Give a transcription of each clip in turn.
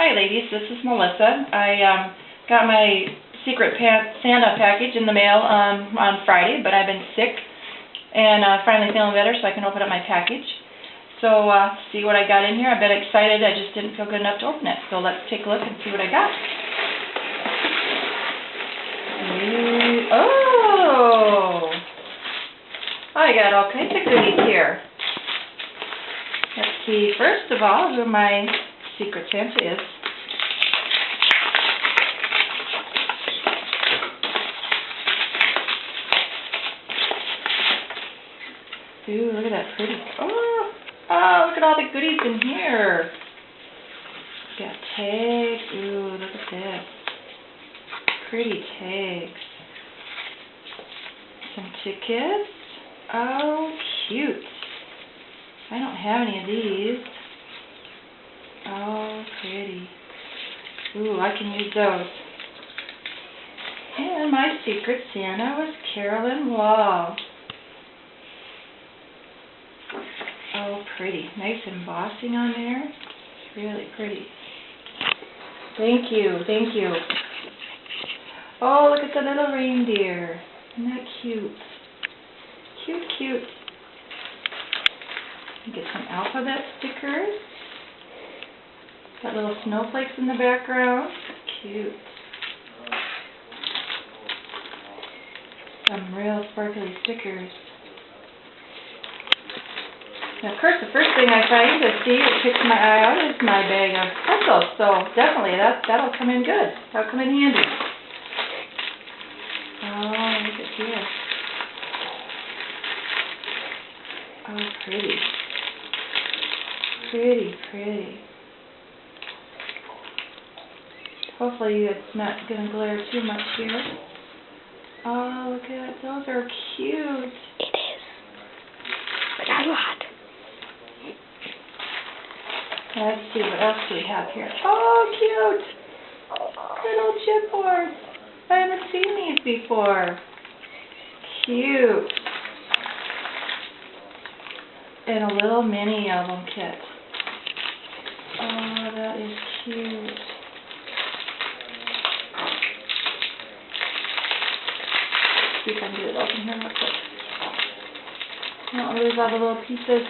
Hi ladies, this is Melissa. I got my Secret Santa package in the mail on Friday, but I've been sick and finally feeling better so I can open up my package. So see what I got in here. I've been excited, I just didn't feel good enough to open it. So let's take a look and see what I got. Oh! I got all kinds of goodies here. Let's see, first of all, who my Secret Santa is. Ooh, look at that pretty. Oh, look at all the goodies in here. Got tags. Ooh, look at this. Pretty tags. Some tickets. Oh, cute. I don't have any of these. Oh, pretty. Ooh, I can use those. And my Secret Santa was Carolyn Wall. Oh, pretty. Nice embossing on there. It's really pretty. Thank you, thank you. Oh, look at the little reindeer. Isn't that cute? Cute, cute. Get some alphabet stickers. Got little snowflakes in the background. Cute. Some real sparkly stickers. Now, of course, the first thing I find to see that picks my eye out is my bag of pencils. So definitely, that'll come in good. That'll come in handy. Oh, look at here. Oh, pretty. Pretty, pretty. Hopefully it's not going to glare too much here. Oh, look at it. Those are cute. It is. But a lot. Let's see, what else do we have here? Oh, cute! Little chipboards. I haven't seen these before. Cute. And a little mini album kit. Oh, that is cute. See if I can get it open here real quick. Don't lose all the little pieces.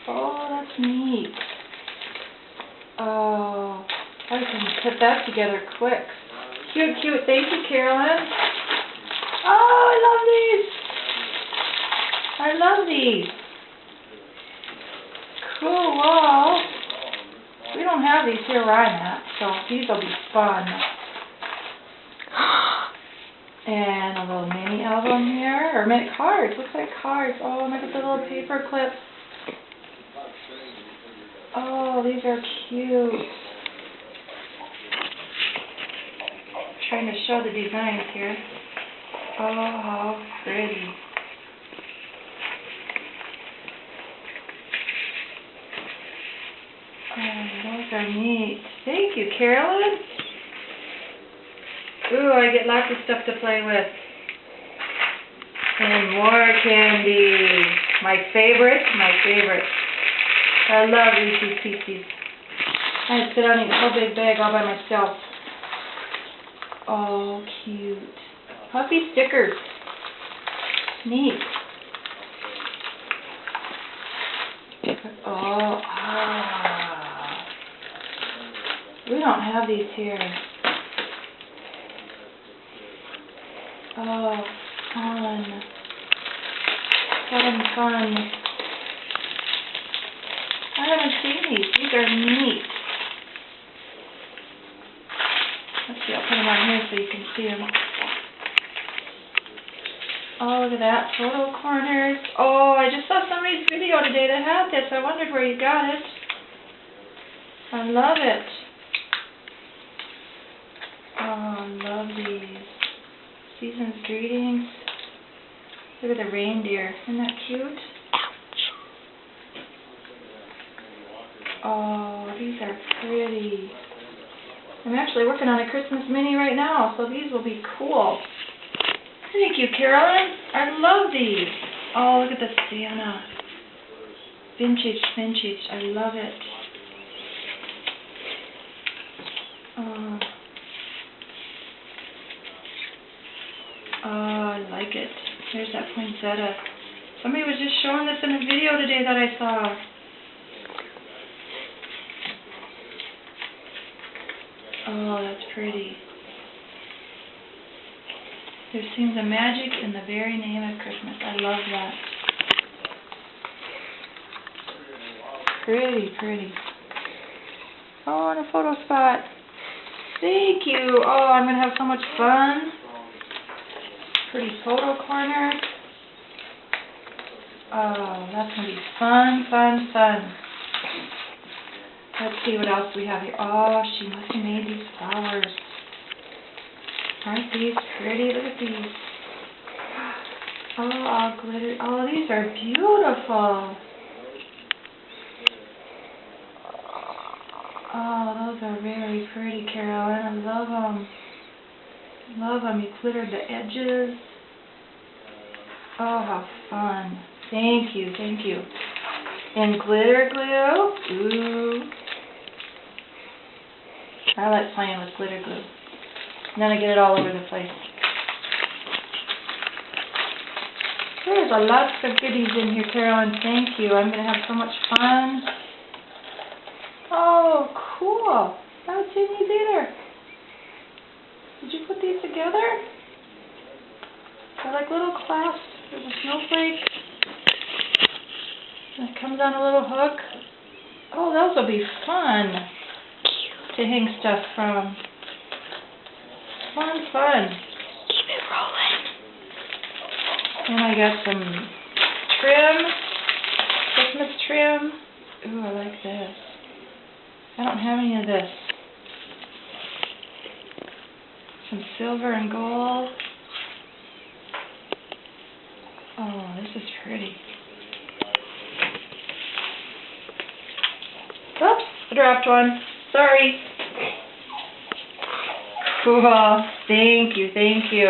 Oh, that's neat. Oh, I can put that together quick. Cute, cute. Thank you, Carolyn. Oh, I love these. I love these. Cool. Well, we don't have these here where I'm at, so these will be fun. And a little mini album here, or mini cards. Looks like cards. Oh, look at the little paper clips. Oh, these are cute. Trying to show the designs here. Oh, how pretty. Oh, those are neat. Thank you, Carolyn. Ooh, I get lots of stuff to play with. And more candy. My favorite, my favorite. I love Reese's Pieces. I had to sit down and eat a whole big bag all by myself. Oh, cute. Puffy stickers. Neat. Oh, we don't have these here. Oh, fun. Fun, fun. I haven't seen these. These are neat. Let's see, I'll put them on here so you can see them. Oh, look at that. Photo corners. Oh, I just saw somebody's video today that had this. I wondered where you got it. I love it. Oh, I love these. Season's greetings. Look at the reindeer. Isn't that cute? Oh, these are pretty. I'm actually working on a Christmas mini right now, so these will be cool. Thank you, Carolyn. I love these. Oh, look at the Santa. Vintage, vintage. I love it. like it. There's that poinsettia. Somebody was just showing this in a video today that I saw. Oh, that's pretty. There seems a magic in the very name of Christmas. I love that. Pretty, pretty. Oh, and a photo spot. Thank you. Oh, I'm going to have so much fun. Pretty photo corner. Oh, that's going to be fun, fun, fun. Let's see what else we have here. Oh, she must have made these flowers. Aren't these pretty? Look at these. Oh, all glitter. Oh, these are beautiful. Oh, those are very pretty, Carolyn. I love them. Love them. You glittered the edges. Oh, how fun. Thank you, thank you. And glitter glue. Ooh. I like playing with glitter glue. And then I get it all over the place. There's a lot of goodies in here, Carolyn. Thank you. I'm going to have so much fun. Oh, cool. I haven't seen these either. Did you put these together? They're like little clasps. There's a snowflake. And it comes on a little hook. Oh, those will be fun to hang stuff from. Fun, fun. Keep it rolling. And I got some trim, Christmas trim. Ooh, I like this. I don't have any of this. Some silver and gold. Oh, this is pretty. Oops, I dropped one. Sorry. Cool. Thank you, thank you.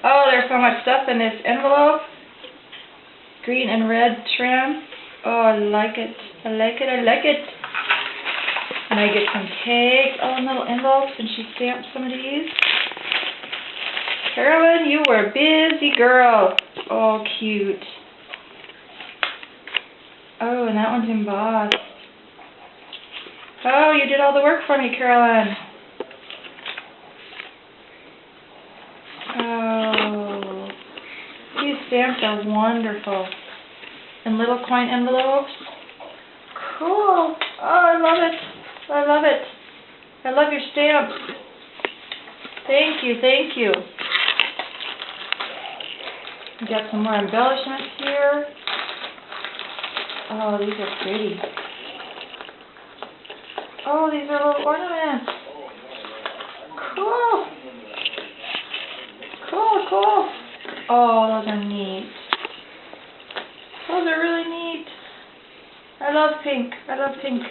Oh, there's so much stuff in this envelope. Green and red trim. Oh, I like it. I like it, I like it. And I get some tags, oh, in little envelopes, and she stamped some of these. Carolyn, you were a busy girl. Oh, cute. Oh, and that one's embossed. Oh, you did all the work for me, Carolyn. Oh, these stamps are wonderful. And little coin envelopes. Cool. Oh, I love it. I love it. I love your stamp. Thank you, thank you. We got some more embellishments here. Oh, these are pretty. Oh, these are little ornaments. Cool. Cool, cool. Oh, those are neat. Those are really neat. I love pink. I love pink.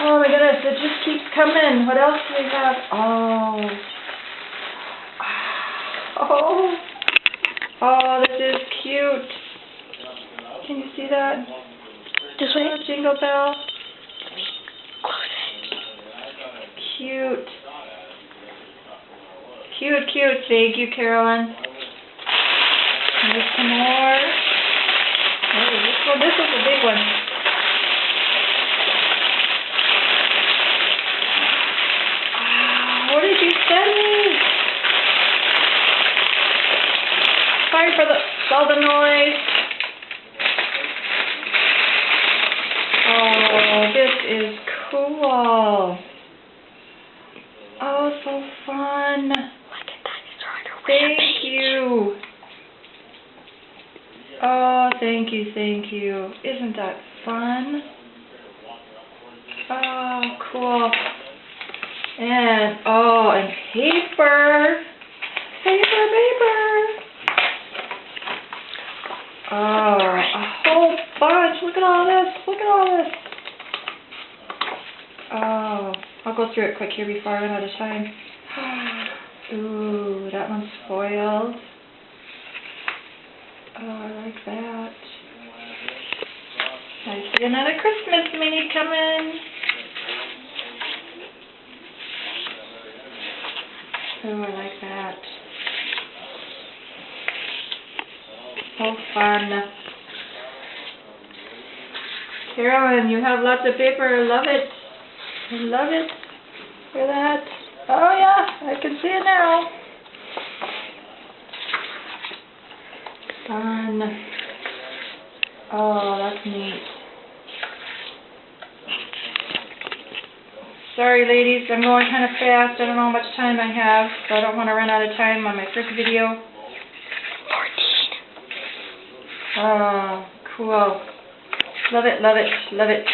Oh my goodness, it just keeps coming. What else do we have? Oh. Oh. Oh, this is cute. Can you see that? This way? Jingle bell. Close it. Cute. Cute, cute. Thank you, Carolyn. There's some more. Oh, this was a big one. What did you send me? Sorry for all the noise. Oh, this is cool. Oh, so fun. Like a dinosaur on a Thank rampage. you. Oh, thank you, thank you. Isn't that fun? Oh, cool. And paper. Paper. Oh, a whole bunch. Look at all this. Look at all this. Oh, I'll go through it quick here before I run out of time. Ooh, that one's foiled. Oh, I like that. I see another Christmas mini coming. Oh, I like that. So fun. Carolyn, you have lots of paper. I love it. I love it. Look at that. Oh yeah, I can see it now. Fun. Oh, that's neat. Sorry ladies, I'm going kind of fast. I don't know how much time I have, so I don't want to run out of time on my first video. 14. Oh, cool. Love it, love it, love it.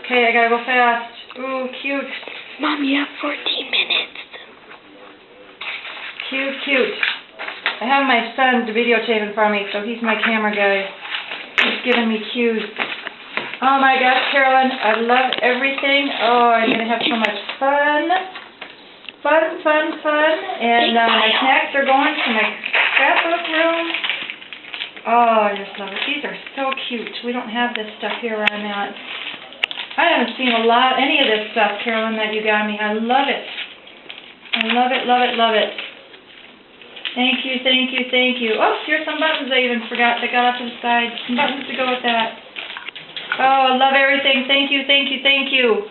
Okay, I gotta go fast. Ooh, cute. Mom, you have 14 minutes. Cute, cute. I have my son videotaping for me, so he's my camera guy. He's giving me cues. Oh my gosh, Carolyn, I love everything. Oh, I'm going to have so much fun. Fun, fun, fun. And my snacks are going to my scrapbook room. Oh, I just love it. These are so cute. We don't have this stuff here where I'm at. I haven't seen any of this stuff, Carolyn, that you got me. I love it. I love it, love it, love it. Thank you, thank you, thank you. Oh, here's some buttons I even forgot that got off to the side. Some buttons to go with that. Oh, I love everything. Thank you, thank you, thank you.